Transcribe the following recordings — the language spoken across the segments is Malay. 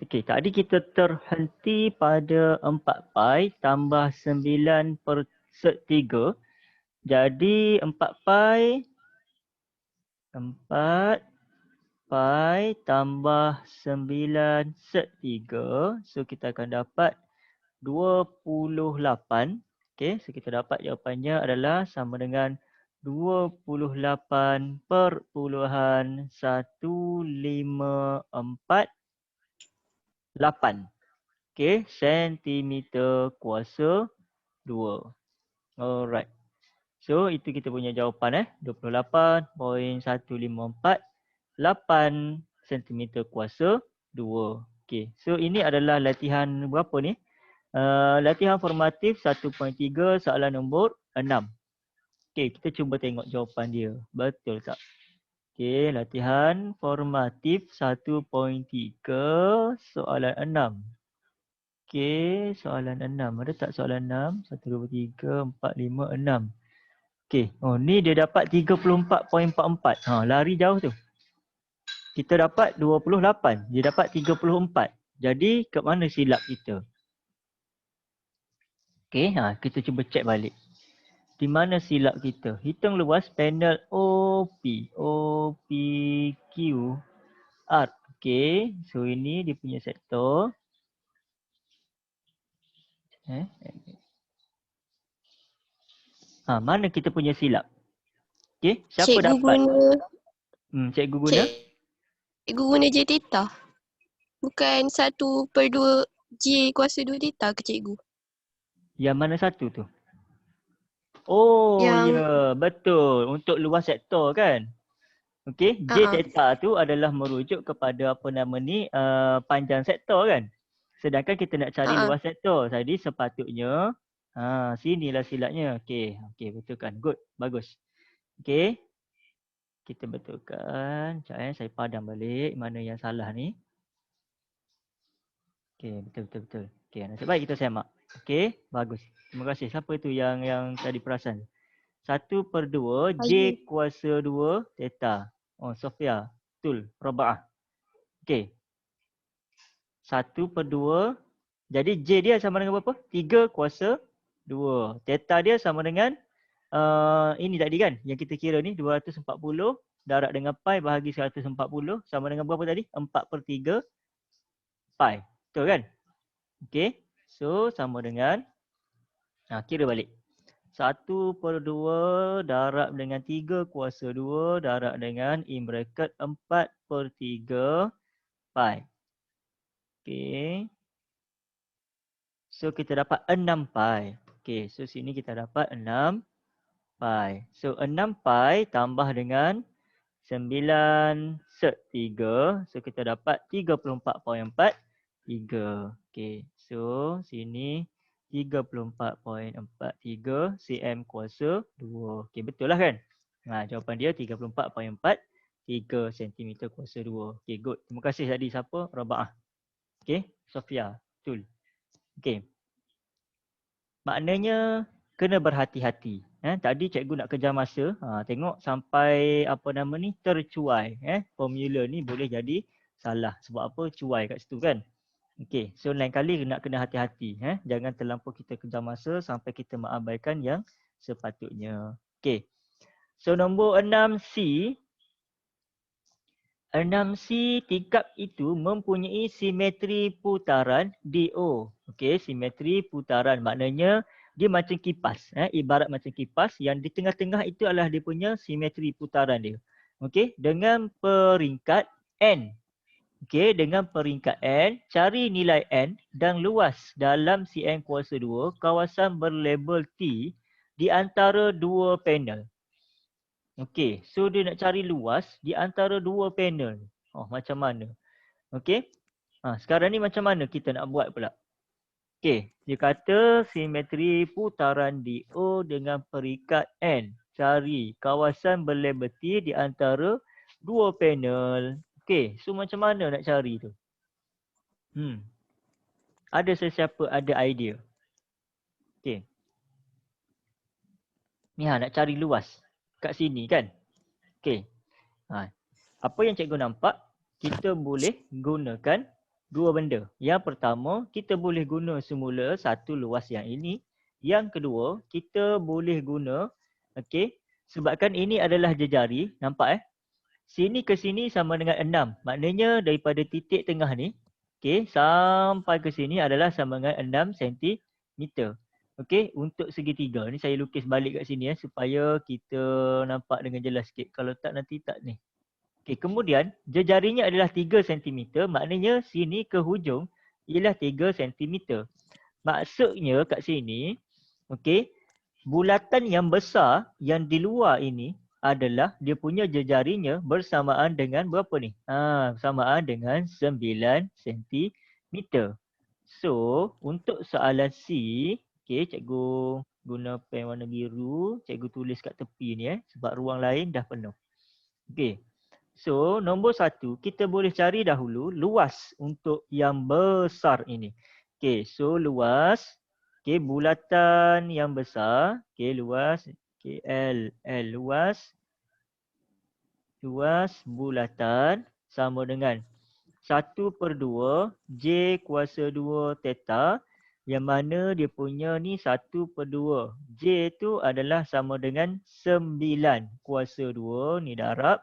Okey, tadi kita terhenti pada 4 pi tambah 9 per sek 3. Jadi 4 pi tambah 9 sek 3. So kita akan dapat 28. Okey, so kita dapat jawapannya adalah sama dengan 28.1548. Okey, sentimeter kuasa 2. Alright. So itu kita punya jawapan 28.1548 sentimeter kuasa 2. Okey. So ini adalah latihan berapa ni? Latihan formatif 1.3 soalan nombor 6. Okey, kita cuba tengok jawapan dia. Betul tak? Okey, latihan formatif 1.3 soalan 6. Okey, soalan 6. Ada tak soalan 6? 1, 2, 3, 4, 5, 6. Okey, oh ni dia dapat 34.44. Lari jauh tu. Kita dapat 28. Dia dapat 34. Jadi ke mana silap kita? Okey, kita cuba cek balik. Di mana silap kita? Hitung luas panel OP. OPQR. Okey, so ini dia punya sektor. Mana kita punya silap? Okey, siapa Cikgu dapat? guna Cikgu guna? Cikgu guna J theta. Bukan 1/2 J kuasa 2 theta ke cikgu? Yang mana satu tu? Oh Yang ya, betul. Untuk luas sektor kan? Okey, J theta tu adalah merujuk kepada apa nama ni, panjang sektor kan? Sedangkan kita nak cari luas sektor. Jadi sepatutnya sinilah silapnya. Okey, betul kan? Good, bagus. Okey. Kita betulkan. Sekejap saya padam balik mana yang salah ni. Okey, betul. Okey, nasib baik kita semak. Okey, bagus. Terima kasih. Siapa tu yang tadi perasan? 1/2 J kuasa 2 theta. Oh, Sofia. Betul. Robaah. Okey. 1/2. Jadi J dia sama dengan berapa? 3 kuasa 2. Theta dia sama dengan ini tadi kan? Yang kita kira ni 240 darab dengan pi bahagi 140 sama dengan berapa tadi? 4/3 pi. Betul kan? Okey. So sama dengan kira balik. 1/2 darab dengan 3 kuasa 2 darab dengan in bracket 4/3 pi. Okey. So kita dapat 6 pi. Okey, so sini kita dapat 6 pi. So 6 pi tambah dengan 9 sek 3. So kita dapat 34.43. Okey, so sini 34.43 cm kuasa 2. Okey, betul lah kan? Jawapan dia 34.43 cm kuasa 2. Okey, good. Terima kasih tadi siapa? Robaah. Okey, Sofia. Betul. Okey. Maknanya kena berhati-hati. Tadi cikgu nak kejar masa. Tengok sampai apa nama ni tercuai. Formula ni boleh jadi salah. Sebab apa? Cuai kat situ kan. Okey, so lain kali nak kena hati-hati. Jangan terlampau kita kejar masa sampai kita mengabaikan yang sepatutnya. Okey. So nombor 6C. 6C tingkap itu mempunyai simetri putaran DO. Okey, simetri putaran maknanya dia macam kipas. Ibarat macam kipas yang di tengah-tengah itu adalah dia punya simetri putaran dia. Okey, dengan peringkat N. Okey, dengan peringkat N, cari nilai N dan luas dalam cm kuasa 2 kawasan berlabel T di antara dua panel. Okey, so dia nak cari luas di antara dua panel. Macam mana? Okey. Sekarang ni macam mana kita nak buat pula? Okey, dia kata simetri putaran DO dengan peringkat N. Cari kawasan berlabel T di antara dua panel. Okey, so macam mana nak cari tu? Ada sesiapa ada idea? Okey. Ni nak cari luas kat sini kan? Okey. Apa yang cikgu nampak, kita boleh gunakan dua benda. Yang pertama, kita boleh guna semula satu luas yang ini. Yang kedua, kita boleh guna, okey, sebabkan ini adalah jejari, nampak Sini ke sini sama dengan 6. Maknanya daripada titik tengah ni, okey, sampai ke sini adalah sama dengan 6 cm. Okey, untuk segitiga ni saya lukis balik kat sini supaya kita nampak dengan jelas sikit. Kalau tak nanti tak ni. Okey, kemudian jejarinya adalah 3 cm, maknanya sini ke hujung ialah 3 cm. Maksudnya kat sini, okey, bulatan yang besar yang di luar ini adalah dia punya jejarinya bersamaan dengan berapa ni? Bersamaan dengan 9 cm. So, untuk soalan C, okey, cikgu guna pen warna biru, cikgu tulis kat tepi ni sebab ruang lain dah penuh. Okey. So, nombor 1, kita boleh cari dahulu luas untuk yang besar ini. Okey, so luas, okey, bulatan yang besar, okey, luas, okey, L luas bulatan sama dengan 1/2 J kuasa 2 theta, yang mana dia punya ni 1/2. J tu adalah sama dengan 9 kuasa 2 ni darab.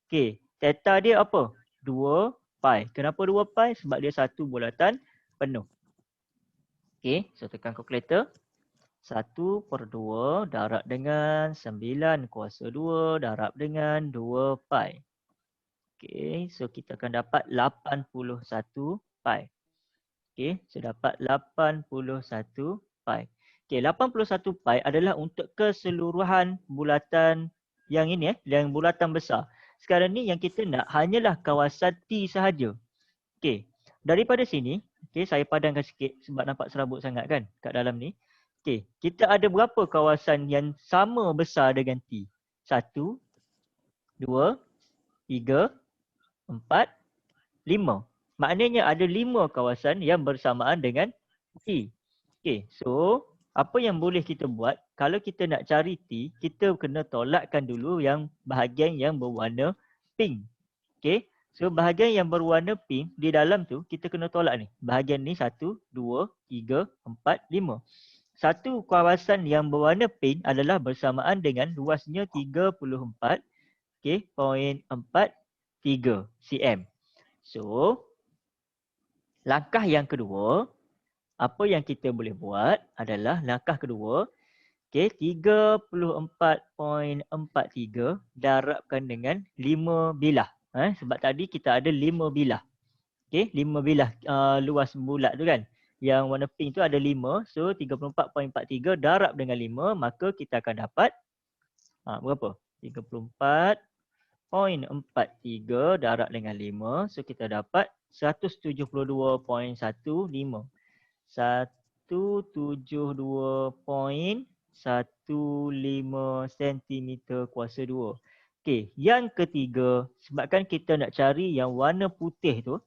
Okey, theta dia apa? 2 pi. Kenapa 2 pi? Sebab dia satu bulatan penuh. Okey, so tekan kalkulator. 1/2 darab dengan 9 kuasa 2 darab dengan 2 pi. Okey, so kita akan dapat 81 pi. Okey, so dapat 81 pi. Okey, 81 pi adalah untuk keseluruhan bulatan yang ini yang bulatan besar. Sekarang ni yang kita nak hanyalah kawasan T sahaja. Okey, daripada sini, okey, saya padamkan sikit sebab nampak serabut sangat kan kat dalam ni. Okey, kita ada berapa kawasan yang sama besar dengan T? 1, 2, 3, 4, 5. Maknanya ada 5 kawasan yang bersamaan dengan T. Okey, so apa yang boleh kita buat? Kalau kita nak cari T, kita kena tolakkan dulu yang bahagian yang berwarna pink. Okey, so bahagian yang berwarna pink di dalam tu kita kena tolak ni. Bahagian ni 1, 2, 3, 4, 5. Satu kawasan yang berwarna pink adalah bersamaan dengan luasnya 34, okey, 0.43 cm. So, langkah yang kedua, apa yang kita boleh buat adalah langkah kedua, okey, 34.43 darabkan dengan 5 bilah. Sebab tadi kita ada 5 bilah. Okey, 5 bilah luas bulat tu kan. Yang warna pink tu ada 5. So 34.43 darab dengan 5, maka kita akan dapat berapa? 34.43 darab dengan 5. So kita dapat 172.15. 172.15 cm kuasa 2. Okey, yang ketiga, sebabkan kita nak cari yang warna putih tu,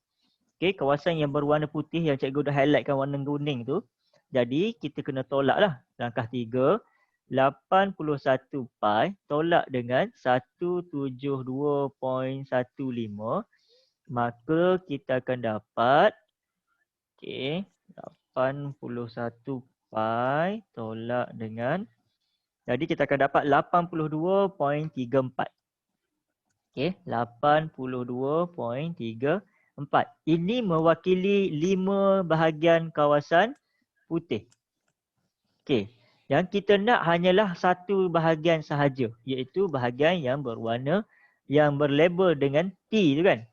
okey, kawasan yang berwarna putih yang cikgu dah highlightkan warna kuning tu. Jadi kita kena tolak lah. Langkah 3, 81 pi tolak dengan 172.15. Maka kita akan dapat, okey, 81 pi tolak dengan, jadi kita akan dapat 82.34. Okey, 82.34. Ini mewakili 5 bahagian kawasan putih. Okey, yang kita nak hanyalah satu bahagian sahaja, iaitu bahagian yang berwarna yang berlabel dengan T tu kan.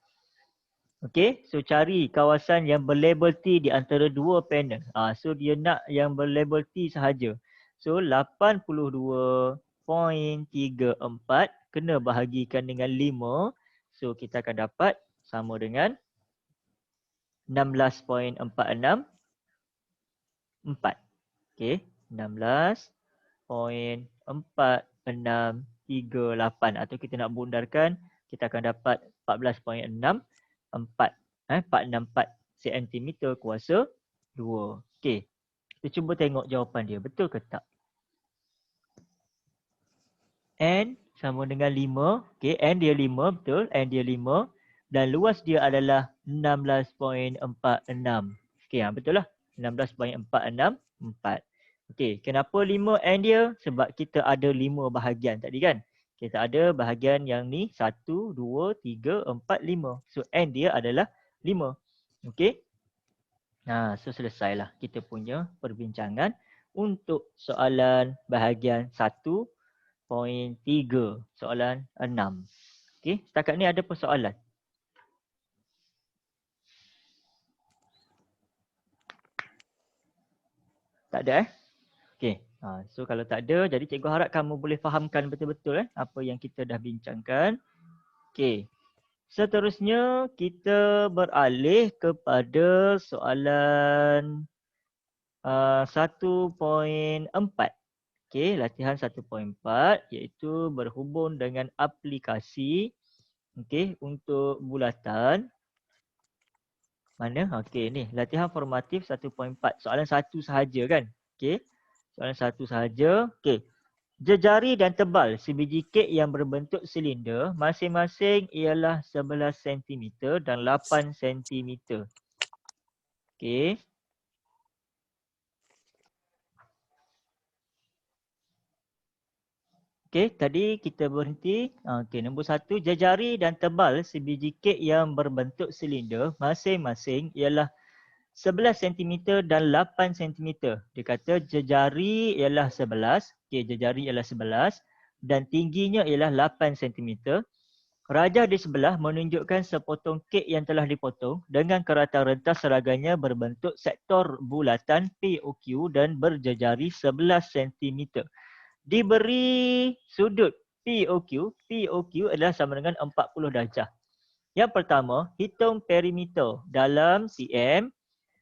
Okey, so cari kawasan yang berlabel T di antara dua panel. So dia nak yang berlabel T sahaja. So 82.34 kena bahagikan dengan 5. So kita akan dapat sama dengan 16.46 4. Okey, 16.4638 atau kita nak bundarkan, kita akan dapat 14.64 464 cm kuasa 2. Okey, kita cuba tengok jawapan dia, betul ke tak? N sama dengan 5. Okey, N dia 5, betul. N dia 5. dan luas dia adalah 16.46. Okey, betul lah. 16.464. Okey, kenapa 5 N dia? Sebab kita ada 5 bahagian tadi kan. Kita ada bahagian yang ni 1, 2, 3, 4, 5. So N dia adalah 5. Okey. So selesailah kita punya perbincangan untuk soalan bahagian 1.3, soalan 6. Okey, setakat ni ada persoalan? Tak ada Okey. So kalau tak ada, jadi cikgu harap kamu boleh fahamkan betul-betul apa yang kita dah bincangkan. Okey. Seterusnya kita beralih kepada soalan 1.4. Okey, latihan 1.4 iaitu berhubung dengan aplikasi untuk bulatan. Mana? Okey, ni latihan formatif 1.4. Soalan 1 sahaja kan? Okey. Soalan 1 sahaja. Okey. Jejari dan tebal sebiji kek yang berbentuk silinder masing-masing ialah 11 cm dan 8 cm. Okey. Okey, tadi kita berhenti. Okey, nombor 1, jejari dan tebal sebiji kek yang berbentuk silinder masing-masing ialah 11 cm dan 8 cm. Dia kata jejari ialah 11. Okey, jejari ialah 11 dan tingginya ialah 8 cm. Rajah di sebelah menunjukkan sepotong kek yang telah dipotong dengan kerata rentas seraganya berbentuk sektor bulatan POQ dan berjejari 11 cm. Diberi sudut POQ. POQ adalah sama dengan 40 darjah. Yang pertama, hitung perimeter dalam cm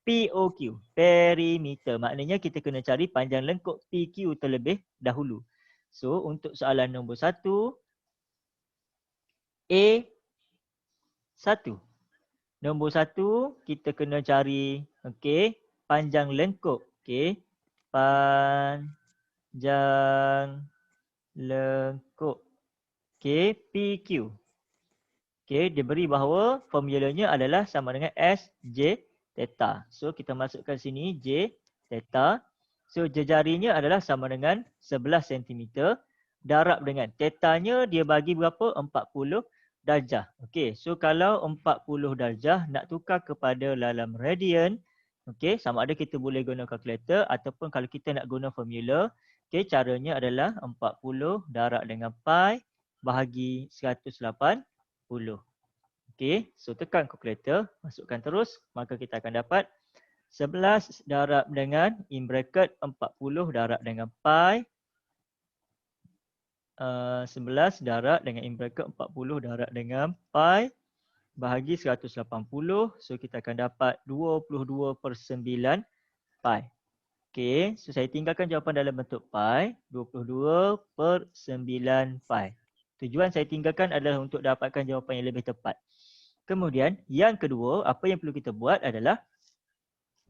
POQ. Perimeter. Maknanya kita kena cari panjang lengkuk PQ terlebih dahulu. So, untuk soalan nombor 1, A1. Nombor 1, kita kena cari panjang lengkuk. Panjang lengkuk. PQ. Dia beri bahawa formulanya adalah sama dengan SJ theta. So kita masukkan sini J theta. So jejarinya adalah sama dengan 11 cm. Darab dengan tetanya dia bagi berapa? 40 darjah. So kalau 40 darjah nak tukar kepada dalam radian, sama ada kita boleh guna kalkulator ataupun kalau kita nak guna formula, caranya adalah 40 darab dengan pi bahagi 180. So tekan kalkulator, masukkan terus, maka kita akan dapat 11 darab dengan in bracket 40 darab dengan pi. 11 darab dengan in bracket 40 darab dengan pi bahagi 180. So kita akan dapat 22/9 pi. So saya tinggalkan jawapan dalam bentuk pi, 22/9 pi. Tujuan saya tinggalkan adalah untuk dapatkan jawapan yang lebih tepat. Kemudian yang kedua, apa yang perlu kita buat adalah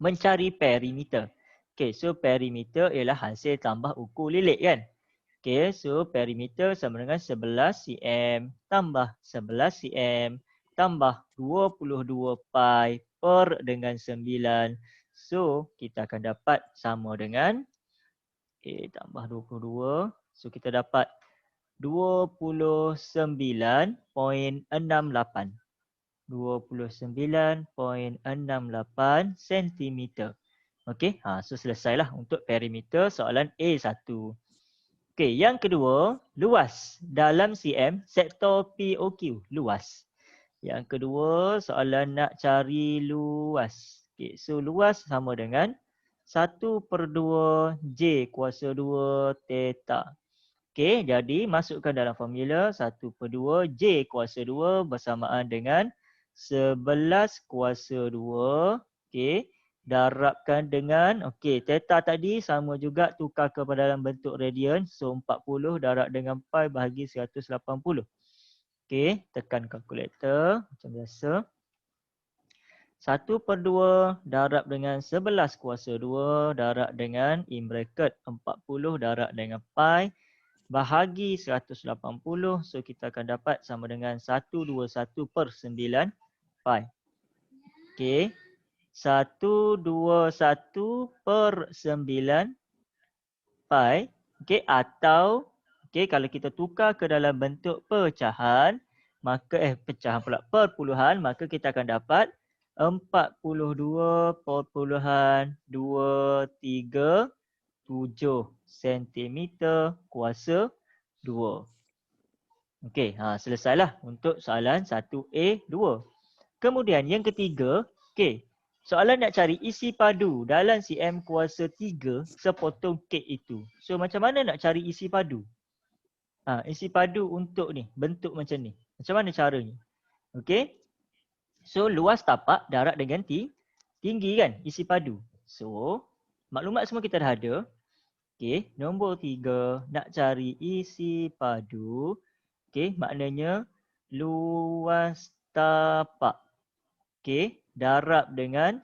mencari perimeter. So perimeter ialah hasil tambah ukur lilit kan. So perimeter sama dengan 11 cm tambah 11 cm tambah 22 pi per dengan 9. So kita akan dapat sama dengan tambah 22. So kita dapat 29.68. 29.68 cm. So selesailah untuk perimeter soalan A1. Yang kedua, luas dalam cm sektor POQ, luas. Yang kedua, soalan nak cari luas. So luas sama dengan 1/2 J kuasa 2 theta. Jadi masukkan dalam formula 1/2 J kuasa 2 bersamaan dengan 11 kuasa 2. Darabkan dengan, theta tadi sama juga tukar kepada dalam bentuk radian. So 40 darab dengan pi bahagi 180. Tekan kalkulator macam biasa. 1/2 darab dengan 11 kuasa 2 darab dengan in bracket 40 darab dengan pi bahagi 180. So kita akan dapat sama dengan 121/9 pi. Okey. 121/9 pi. Okey, atau okey, kalau kita tukar ke dalam bentuk pecahan, maka pecahan pula perpuluhan, maka kita akan dapat 42.237 cm kuasa 2. Okey, selesailah untuk soalan 1A2. Kemudian yang ketiga, okey. Soalan nak cari isi padu dalam cm kuasa 3 sepotong kek itu. So macam mana nak cari isi padu? Isi padu untuk ni, bentuk macam ni. Macam mana caranya? Okey. So luas tapak darab dengan tinggi kan, isi padu. So maklumat semua kita dah ada. Okey, nombor 3 nak cari isi padu. Okey, maknanya luas tapak. Okey, darab dengan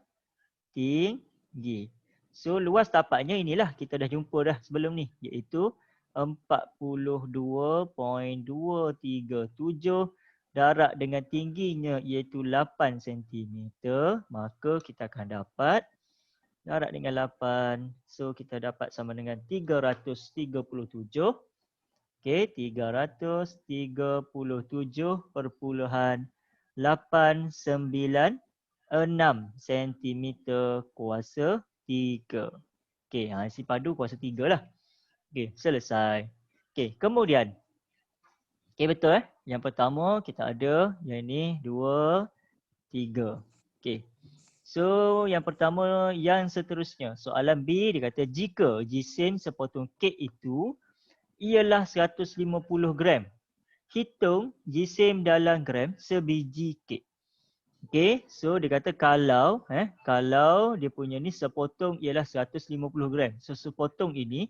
tinggi. So luas tapaknya inilah kita dah jumpa dah sebelum ni, iaitu 42.237 darab dengan tingginya iaitu 8 cm. Maka kita akan dapat darab dengan 8. So kita dapat sama dengan 337. Okey, 337.896 cm kuasa 3. Okey, isi padu kuasa 3 lah. Okey, selesai. Okey, kemudian. Okey, betul Yang pertama kita ada yang ni 2, 3. Okey. So, yang pertama yang seterusnya. Soalan B dia kata jika jisim sepotong kek itu ialah 150 gram. Hitung jisim dalam gram sebiji kek. Okey, so dia kata kalau dia punya ni sepotong ialah 150 gram. So sepotong ini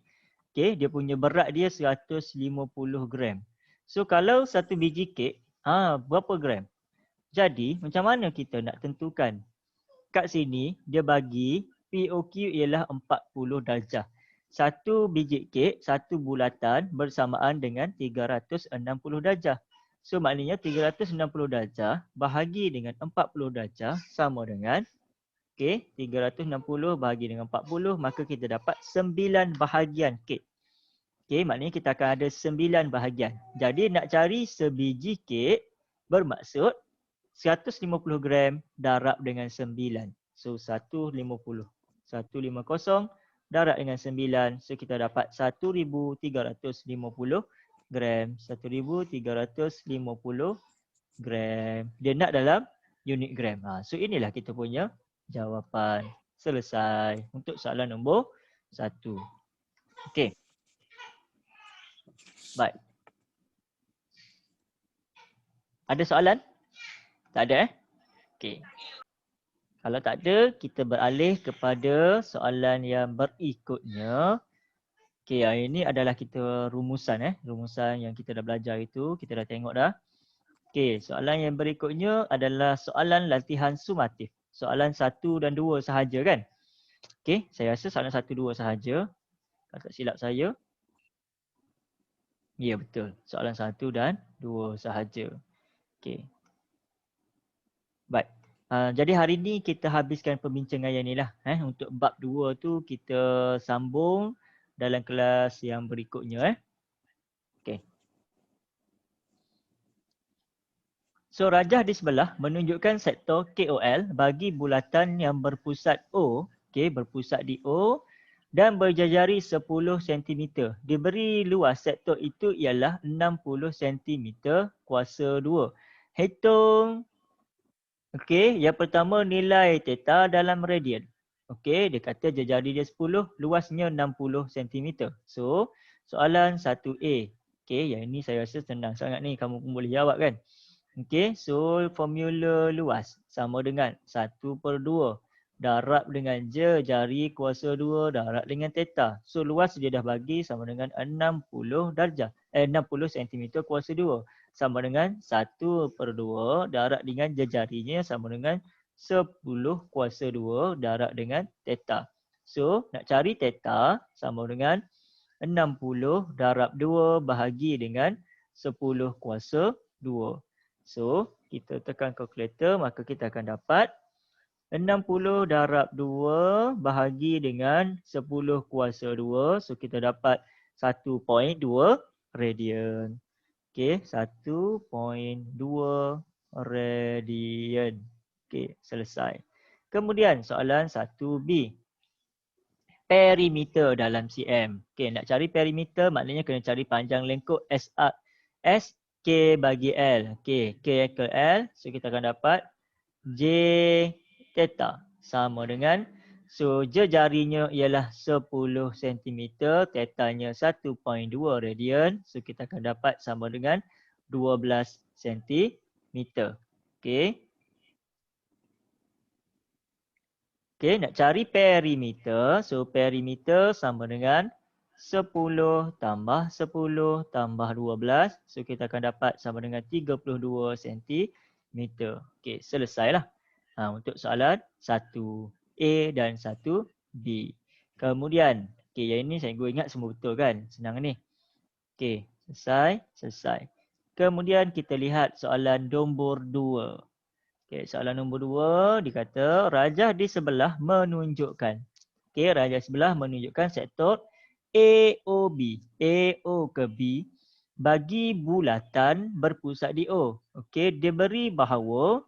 okey, dia punya berat dia 150 gram. So kalau satu biji kek berapa gram? Jadi macam mana kita nak tentukan? Kat sini dia bagi POQ ialah 40 darjah. Satu biji kek, satu bulatan bersamaan dengan 360 darjah. So maknanya 360 darjah bahagi dengan 40 darjah sama dengan 360 bahagi dengan 40, maka kita dapat 9 bahagian kek. Maknanya kita akan ada 9 bahagian. Jadi nak cari sebiji kek bermaksud 150 gram darab dengan 9. So 150 darab dengan 9. So kita dapat 1350 gram. 1350 gram. Dia nak dalam unit gram. So inilah kita punya jawapan. Selesai untuk soalan nombor 1. Okey. Baik. Ada soalan? Tak ada Okey. Kalau tak ada, kita beralih kepada soalan yang berikutnya. Okey, ini adalah kita rumusan Rumusan yang kita dah belajar itu, kita dah tengok dah. Okey, soalan yang berikutnya adalah soalan latihan sumatif. Soalan 1 dan 2 sahaja kan? Okey, saya rasa soalan 1, 2 sahaja. Kalau tak silap saya. Ya, betul. Soalan 1 dan 2 sahaja. Okey. Baik. Jadi hari ni kita habiskan perbincangan yang ni lah. Untuk bab 2 tu kita sambung dalam kelas yang berikutnya. Okey. So rajah di sebelah menunjukkan sektor KOL bagi bulatan yang berpusat O. Okey, berpusat di O dan berjajari 10 cm. Diberi luas sektor itu ialah 60 cm kuasa 2. Hitung. Okey, yang pertama nilai theta dalam radian. Okey, dia kata jari dia 10, luasnya 60 cm. So, soalan 1A. Okey, yang ini saya rasa senang sangat ni, kamu pun boleh jawab kan. Okey, so formula luas sama dengan 1/2 darab dengan jari kuasa 2 darab dengan theta. So, luas dia dah bagi sama dengan 60 darjah. 60 cm kuasa 2. Sama dengan 1/2 darab dengan jarinya sama dengan 10 kuasa 2 darab dengan theta. So, nak cari theta sama dengan 60 darab 2 bahagi dengan 10 kuasa 2. So, kita tekan kalkulator, maka kita akan dapat 60 darab 2 bahagi dengan 10 kuasa 2. So, kita dapat 1.2 radian. Okey, 1.2 radian. Okey, selesai. Kemudian soalan 1B. Perimeter dalam cm. Okey, nak cari perimeter maknanya kena cari panjang lengkuk S K bagi L. Okey, K ke L. So kita akan dapat J theta sama dengan, so jarinya ialah 10 cm, tetanya 1.2 radian. So kita akan dapat sama dengan 12 cm. Okey. Okey, nak cari perimeter. So perimeter sama dengan 10 tambah 10 tambah 12. So kita akan dapat sama dengan 32 cm. Okey, selesailah. Untuk soalan 1A dan 1B. Kemudian, okey, yang ini saya ingat semua betul kan? Senang ni. Okey, selesai. Kemudian kita lihat soalan nombor 2. Okey, soalan nombor 2 dikata rajah di sebelah menunjukkan. Okey, rajah sebelah menunjukkan sektor AOB. AO ke B bagi bulatan berpusat di O. Okey, diberi bahawa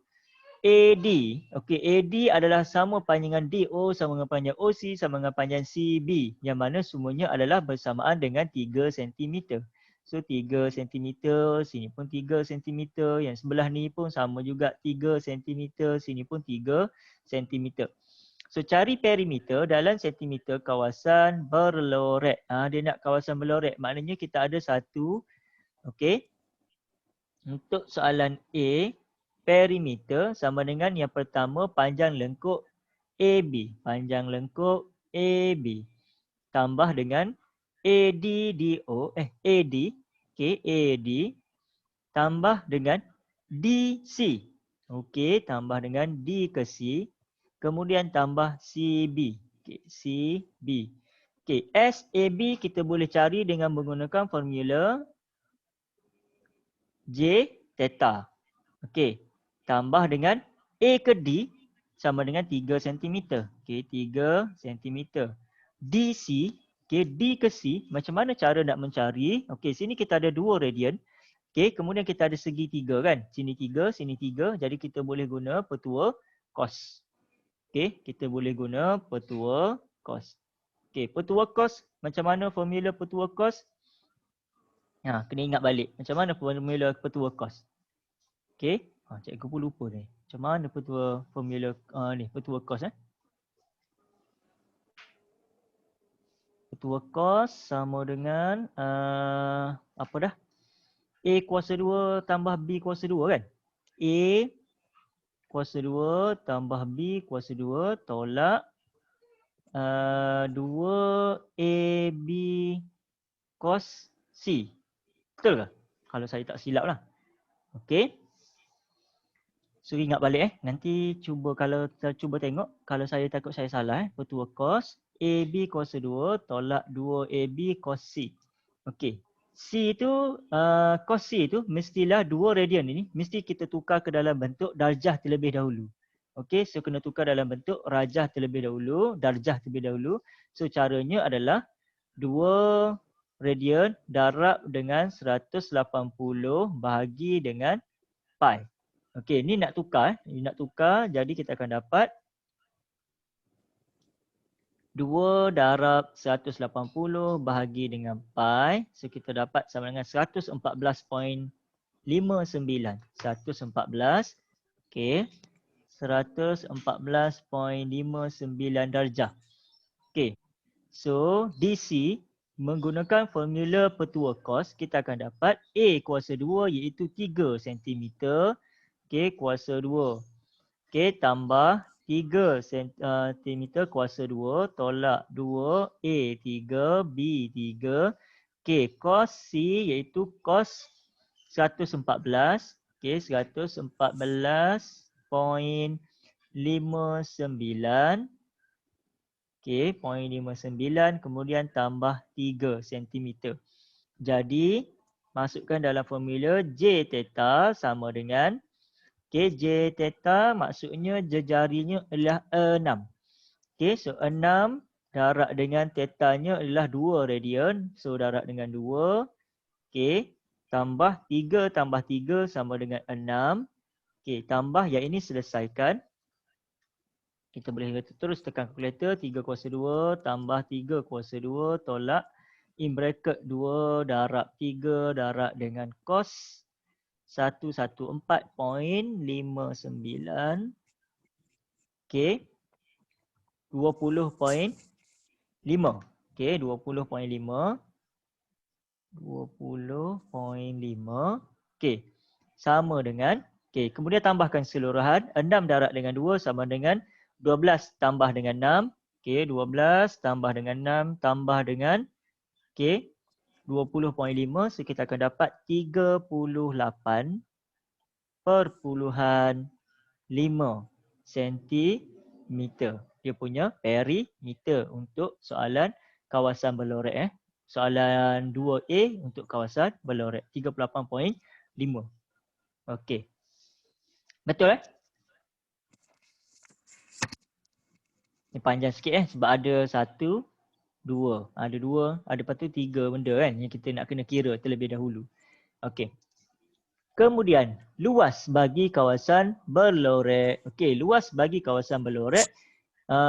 AD. Okey, AD adalah sama panjangan DO sama dengan panjang OC sama dengan panjang CB, yang mana semuanya adalah bersamaan dengan 3 cm. So 3 cm, sini pun 3 cm, yang sebelah ni pun sama juga 3 cm, sini pun 3 cm. So cari perimeter dalam sentimeter kawasan berlorek. Dia nak kawasan berlorek, maknanya kita ada satu. Okey. Untuk soalan A, perimeter sama dengan yang pertama panjang lengkuk AB. Panjang lengkuk AB. Tambah dengan ADDO, AD. Okay, AD. Tambah dengan DC. Okay, tambah dengan D ke C. Kemudian tambah CB. Okay, CB. Okay, SAB kita boleh cari dengan menggunakan formula J theta. Okey. Tambah dengan A ke D sama dengan 3 cm. Okey, 3 cm. DC, okey, D ke C, macam mana cara nak mencari? Okey, sini kita ada 2 radian. Okey, kemudian kita ada segi 3 kan? Sini 3, sini 3. Jadi kita boleh guna petua cos. Okey, kita boleh guna petua cos. Okey, petua cos, macam mana formula petua cos? Kena ingat balik. Macam mana formula petua cos? Okey. Cikgu pun lupa ni. Macam mana petua formula ni, petua cos Petua cos sama dengan apa dah? A kuasa 2 tambah B kuasa 2 kan? A kuasa 2 tambah B kuasa 2 tolak 2AB cos C. Betul ke? Kalau saya tak silap lah. Okey. So ingat balik nanti cuba kalau cuba tengok kalau saya takut saya salah petua cos AB kuasa 2 tolak 2AB cos C. Okey. C tu cos C tu mestilah 2 radian ini mesti kita tukar ke dalam bentuk darjah terlebih dahulu. Okey, so kena tukar dalam bentuk rajah terlebih dahulu, darjah terlebih dahulu. So caranya adalah 2 radian darab dengan 180 bahagi dengan pi. Okey, ni nak tukar. Ni nak tukar, jadi kita akan dapat 2 darab 180 bahagi dengan pi. So kita dapat sama dengan 114.59. 114. Okey. 114.59 darjah. Okey. So DC menggunakan formula petua cos, kita akan dapat A kuasa 2 iaitu 3 cm. Okey, kuasa 2. Okey, tambah 3 cm kuasa 2 tolak 2 A 3 B 3. Okey, cos C iaitu cos 114. Okey, 114.59. Okey, 0.59 kemudian tambah 3 cm. Jadi, masukkan dalam formula J theta sama dengan J theta maksudnya jejarinya adalah 6. Okey, so 6 darab dengan tetanya adalah 2 radian. So darab dengan 2. Okey, tambah 3 tambah 3 sama dengan 6. Okey, tambah yang ini selesaikan. Kita boleh terus tekan kalkulator. 3 kuasa 2 tambah 3 kuasa 2 tolak in bracket 2 darab 3 darab dengan cos 114.59. Okey, 20.5. Okey, 20.5. 20.5. Okey, sama dengan, okey, kemudian tambahkan keseluruhan. 6 darab dengan 2 sama dengan 12 tambah dengan 6. Okey, 12 tambah dengan 6 tambah dengan, okey, 20.5. So kita akan dapat 38.5 sentimeter. Dia punya perimeter untuk soalan kawasan Belorek. Soalan 2A untuk kawasan Belorek. 38.5. Okey. Betul Ni panjang sikit sebab ada 1, 2. Ada 2, ada lepas tu 3 benda kan yang kita nak kena kira terlebih dahulu. Okey. Kemudian, luas bagi kawasan Belorek. Okey, luas bagi kawasan Belorek.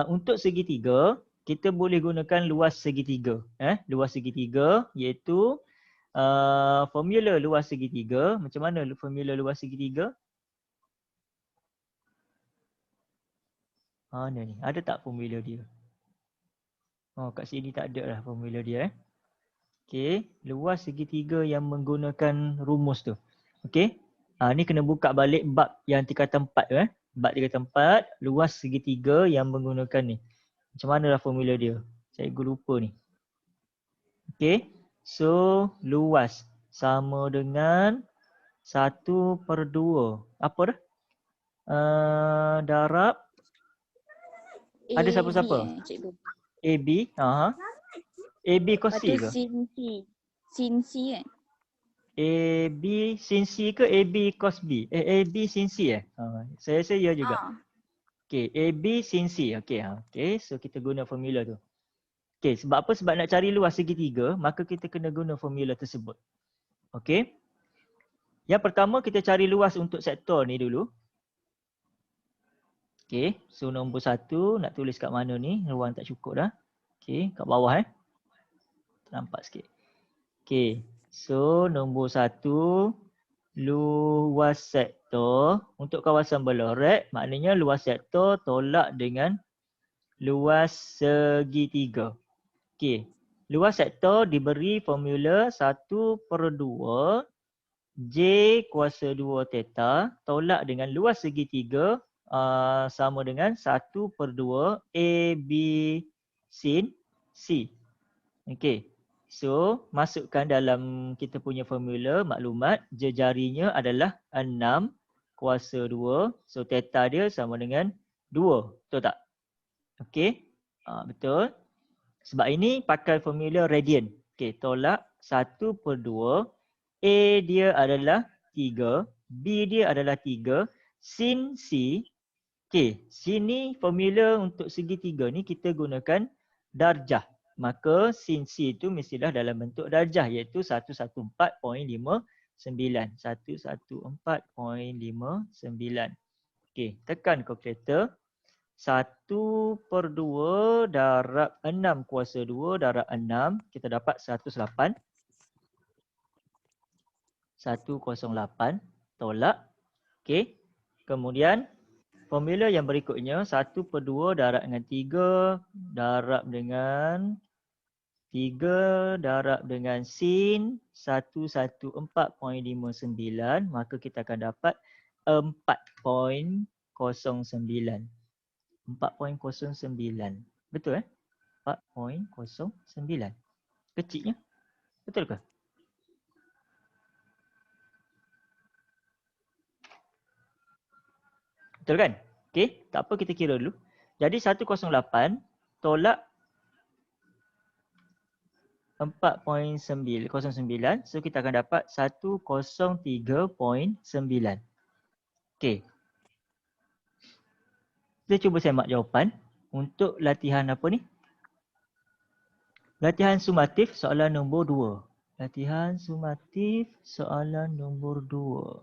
Untuk segitiga, kita boleh gunakan luas segitiga. Luas segitiga iaitu formula luas segitiga. Macam mana formula luas segitiga? Mana ni? Ada tak formula dia? Oh, kat sini tak ada lah formula dia. Okey, luas segitiga yang menggunakan rumus tu. Okey. Ni kena buka balik bab yang tingkatan 4 tu. Bab tingkatan 4, luas segitiga yang menggunakan ni. Macam mana lah formula dia? Cikgu lupa ni. Okey. So, luas sama dengan 1/2. Apa dah? Darab. Ada siapa-siapa? Cikgu. AB. AB cos C ke? Sin C. Sin C kan? AB sin C ke AB cos B? AB sin C Saya rasa ya juga. Okey, AB sin C. Okey, okey. So kita guna formula tu. Okey, sebab apa? Sebab nak cari luas segitiga, maka kita kena guna formula tersebut. Okey. Yang pertama kita cari luas untuk sektor ni dulu. Okey, so nombor 1 nak tulis kat mana ni? Ruang tak cukup dah. Okey, kat bawah nampak sikit. Okey, so nombor 1 luas sektor untuk kawasan Belorek, maknanya luas sektor tolak dengan luas segitiga. Okey, luas sektor diberi formula 1/2 J kuasa 2 theta tolak dengan luas segitiga sama dengan 1/2 AB sin C. Okey. So, masukkan dalam kita punya formula maklumat jejarinya adalah 6 kuasa 2. So, theta dia sama dengan 2. Betul tak? Okey. Betul. Sebab ini pakai formula radian. Okey, tolak 1/2. A dia adalah 3. B dia adalah 3. Sin C. Okey, sini formula untuk segitiga ni kita gunakan darjah. Maka sin C itu mestilah dalam bentuk darjah iaitu 114.59. 114.59. Okey, tekan kalkulator. 1/2 darab 6 kuasa 2 darab 6. Kita dapat 108. 108 tolak. Okey. Kemudian formula yang berikutnya 1/2 darab dengan 3 darab dengan 3 darab dengan sin 114.59, maka kita akan dapat 4.09. 4.09. Betul 4.09. Kecilnya. Betul ke? Betul kan? Okey, tak apa kita kira dulu. Jadi 108 tolak 4.909. So kita akan dapat 103.9. Okey. Kita cuba semak jawapan untuk latihan apa ni? Latihan sumatif soalan nombor 2. Latihan sumatif soalan nombor 2.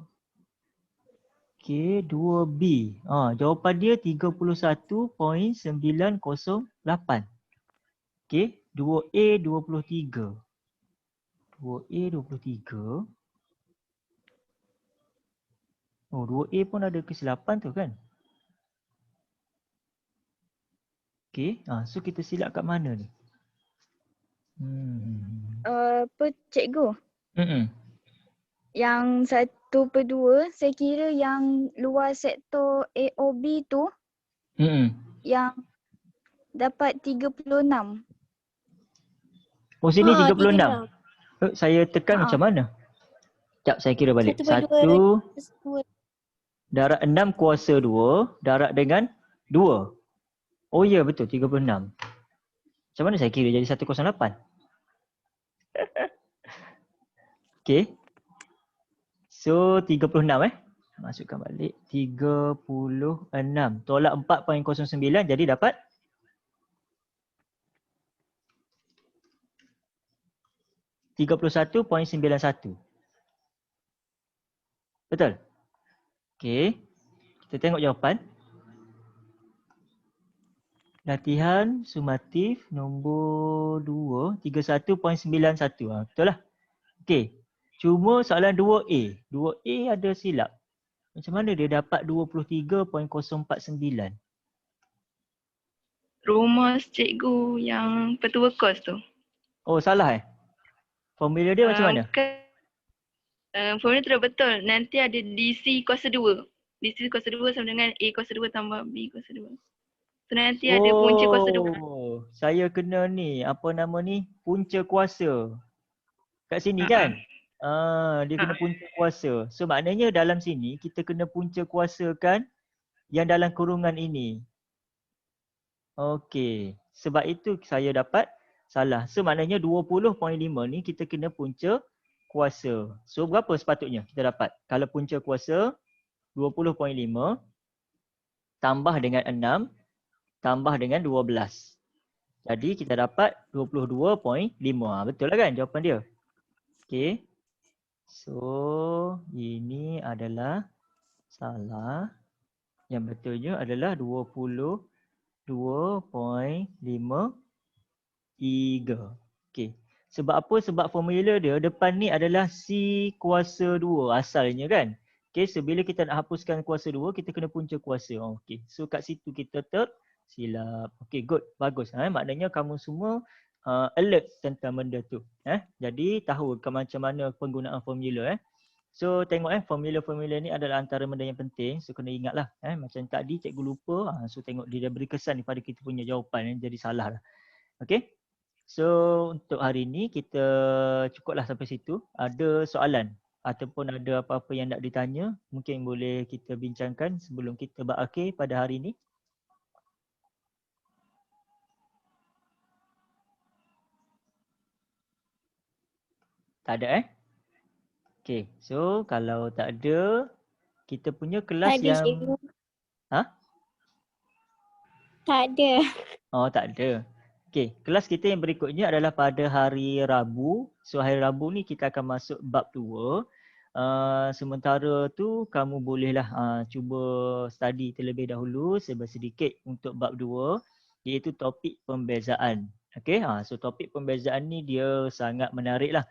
Okey, 2B. Jawapan dia 31.908. Okey, 2A 23. 2A 23. Oh, 2A pun ada kesilapan tu kan? Okey, so kita silap kat mana ni? Apa cikgu? Hmm. Yang 1/2 saya kira yang luar sektor AOB tu yang dapat 36. Oh, sini 36. 36. Saya tekan Ha. macam mana? Sekejap, saya kira balik. 1/2 1 darab 6 kuasa 2 darab dengan 2. Oh ya, betul. 36. Macam mana saya kira jadi 108? Okey. So, 36 Masukkan balik. 36. Tolak 4.09 jadi dapat? $31.91. Betul? Okey. Kita tengok jawapan. Latihan sumatif nombor 2, 31.91. Betul lah. Okey. Cuma soalan 2A. 2A ada silap. Macam mana dia dapat 23.049? Rumus cikgu yang petua kos tu. Oh, salah Formula dia macam mana? Formula tu dah betul. Nanti ada DC kuasa 2. DC kuasa 2 sama dengan A kuasa 2 tambah B kuasa 2. So nanti ada punca kuasa 2. Oh, saya kena ni, apa nama ni? Punca kuasa. Kat sini kan? Dia kena punca kuasa. So maknanya dalam sini kita kena punca kuasakan yang dalam kurungan ini. Okey. Sebab itu saya dapat salah. So maknanya 20.5 ni kita kena punca kuasa. So berapa sepatutnya kita dapat? Kalau punca kuasa 20.5 tambah dengan 6 tambah dengan 12. Jadi kita dapat 22.5. Betul lah kan jawapan dia? Okey. So ini adalah salah. Yang betulnya adalah 22.53. Okey. Sebab apa? Sebab formula dia depan ni adalah C kuasa 2 asalnya kan? Okey, so bila kita nak hapuskan kuasa 2, kita kena punca kuasa. Okey. So kat situ kita tersilap. Okey, good. Bagus. Maknanya kamu semua alert tentang benda tu. Jadi tahu macam mana penggunaan formula. So tengok formula-formula ni adalah antara benda yang penting. So kena ingatlah. Macam tadi cikgu lupa. So tengok dia dah beri kesan pada kita punya jawapan. Jadi salah lah. Okay. So untuk hari ni kita cukuplah sampai situ. Ada soalan ataupun ada apa-apa yang nak ditanya, mungkin boleh kita bincangkan sebelum kita berakhir pada hari ni. Tak ada Okay, so kalau tak ada, kita punya kelas Tak ada, yang... cikgu. Ha? Tak ada. Oh, tak ada. Okay, kelas kita yang berikutnya adalah pada hari Rabu. So hari Rabu ni kita akan masuk bab 2. Sementara tu kamu bolehlah cuba study terlebih dahulu sedikit untuk bab 2, iaitu topik pembezaan. Okay, so topik pembezaan ni dia sangat menarik lah.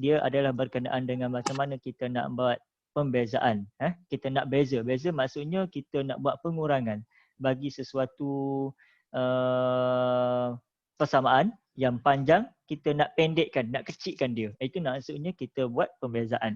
Dia adalah berkenaan dengan macam mana kita nak buat pembezaan. Kita nak beza. Beza maksudnya kita nak buat pengurangan bagi sesuatu persamaan yang panjang, kita nak pendekkan, nak kecilkan dia. Itu maksudnya kita buat pembezaan.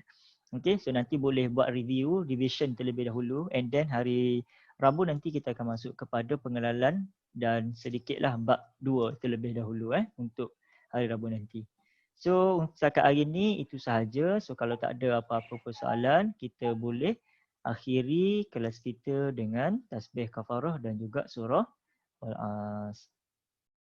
Okay, so nanti boleh buat review, revision terlebih dahulu, and then hari Rabu nanti kita akan masuk kepada pengenalan dan sedikitlah bab 2 terlebih dahulu untuk hari Rabu nanti. So setakat hari ni itu sahaja. So kalau tak ada apa-apa persoalan, kita boleh akhiri kelas kita dengan tasbih kafarah dan juga surah Al-As.